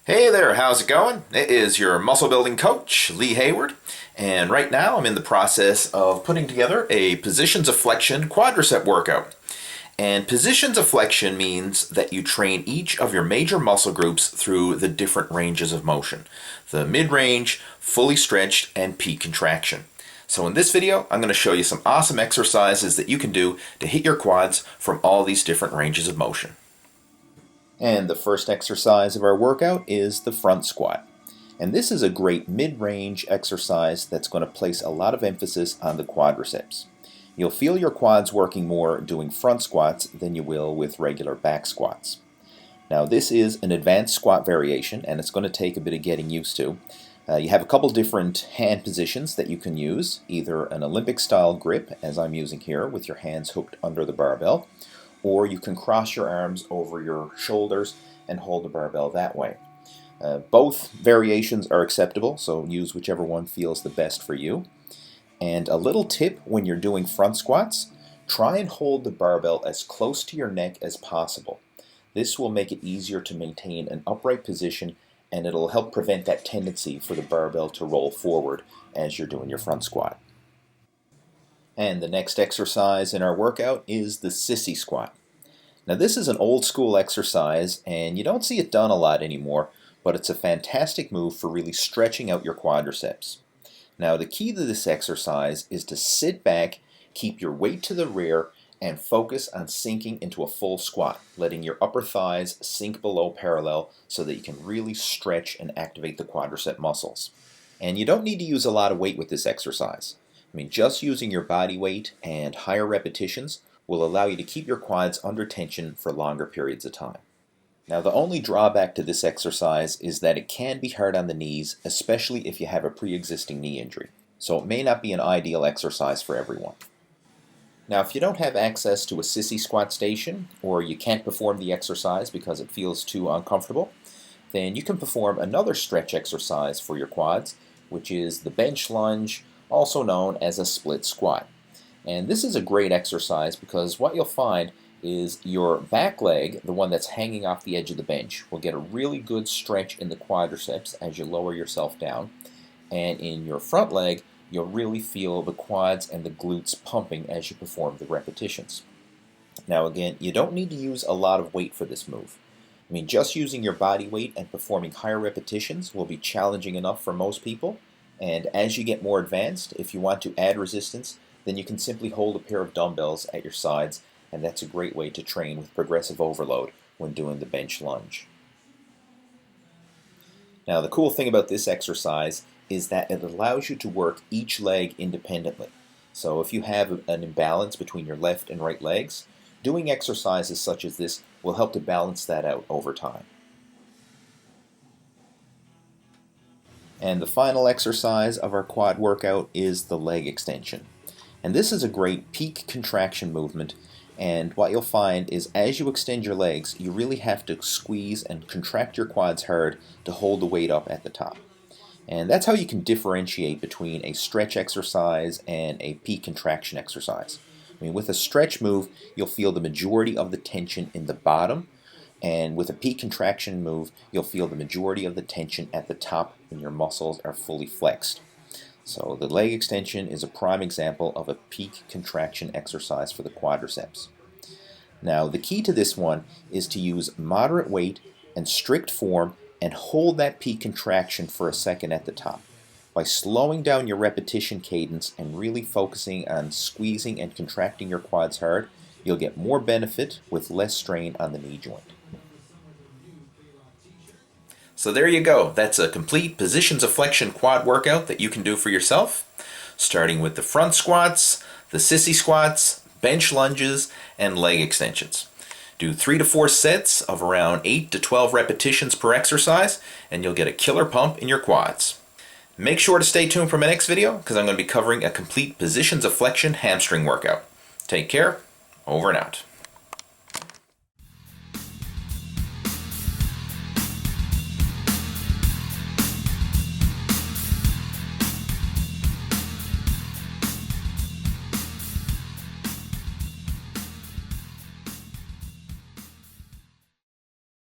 Hey there, how's it going? It is your muscle building coach, Lee Hayward, and right now I'm in the process of putting together a positions of flexion quadricep workout. And positions of flexion means that you train each of your major muscle groups through the different ranges of motion. The mid-range, fully stretched, and peak contraction. So in this video, I'm going to show you some awesome exercises that you can do to hit your quads from all these different ranges of motion. And the first exercise of our workout is the front squat. And this is a great mid-range exercise that's going to place a lot of emphasis on the quadriceps. You'll feel your quads working more doing front squats than you will with regular back squats. Now this is an advanced squat variation and it's going to take a bit of getting used to. You have a couple different hand positions that you can use, either an Olympic style grip as I'm using here with your hands hooked under the barbell, or you can cross your arms over your shoulders and hold the barbell that way. Both variations are acceptable, so use whichever one feels the best for you. And a little tip when you're doing front squats, try and hold the barbell as close to your neck as possible. This will make it easier to maintain an upright position and it'll help prevent that tendency for the barbell to roll forward as you're doing your front squat. And the next exercise in our workout is the Sissy Squat. Now this is an old school exercise and you don't see it done a lot anymore, but it's a fantastic move for really stretching out your quadriceps. Now the key to this exercise is to sit back, keep your weight to the rear, and focus on sinking into a full squat, letting your upper thighs sink below parallel so that you can really stretch and activate the quadricep muscles. And you don't need to use a lot of weight with this exercise. Just using your body weight and higher repetitions will allow you to keep your quads under tension for longer periods of time. Now the only drawback to this exercise is that it can be hard on the knees, especially if you have a pre-existing knee injury. So it may not be an ideal exercise for everyone. Now if you don't have access to a Sissy Squat station, or you can't perform the exercise because it feels too uncomfortable, then you can perform another stretch exercise for your quads, which is the bench lunge, also known as a split squat. And this is a great exercise because what you'll find is your back leg, the one that's hanging off the edge of the bench, will get a really good stretch in the quadriceps as you lower yourself down. And in your front leg, you'll really feel the quads and the glutes pumping as you perform the repetitions. Now again, you don't need to use a lot of weight for this move. Just using your body weight and performing higher repetitions will be challenging enough for most people. And as you get more advanced, if you want to add resistance, then you can simply hold a pair of dumbbells at your sides, and that's a great way to train with progressive overload when doing the bench lunge. Now the cool thing about this exercise is that it allows you to work each leg independently. So if you have an imbalance between your left and right legs, doing exercises such as this will help to balance that out over time. And the final exercise of our quad workout is the leg extension. And this is a great peak contraction movement, and what you'll find is as you extend your legs, you really have to squeeze and contract your quads hard to hold the weight up at the top. And that's how you can differentiate between a stretch exercise and a peak contraction exercise. With a stretch move, you'll feel the majority of the tension in the bottom, and with a peak contraction move, you'll feel the majority of the tension at the top when your muscles are fully flexed. So the leg extension is a prime example of a peak contraction exercise for the quadriceps. Now the key to this one is to use moderate weight and strict form and hold that peak contraction for a second at the top. By slowing down your repetition cadence and really focusing on squeezing and contracting your quads hard, you'll get more benefit with less strain on the knee joint. So there you go. That's a complete positions of flexion quad workout that you can do for yourself, starting with the front squats, the Sissy Squats, bench lunges, and leg extensions. Do 3 to 4 sets of around 8 to 12 repetitions per exercise, and you'll get a killer pump in your quads. Make sure to stay tuned for my next video because I'm going to be covering a complete positions of flexion hamstring workout. Take care. Over and out.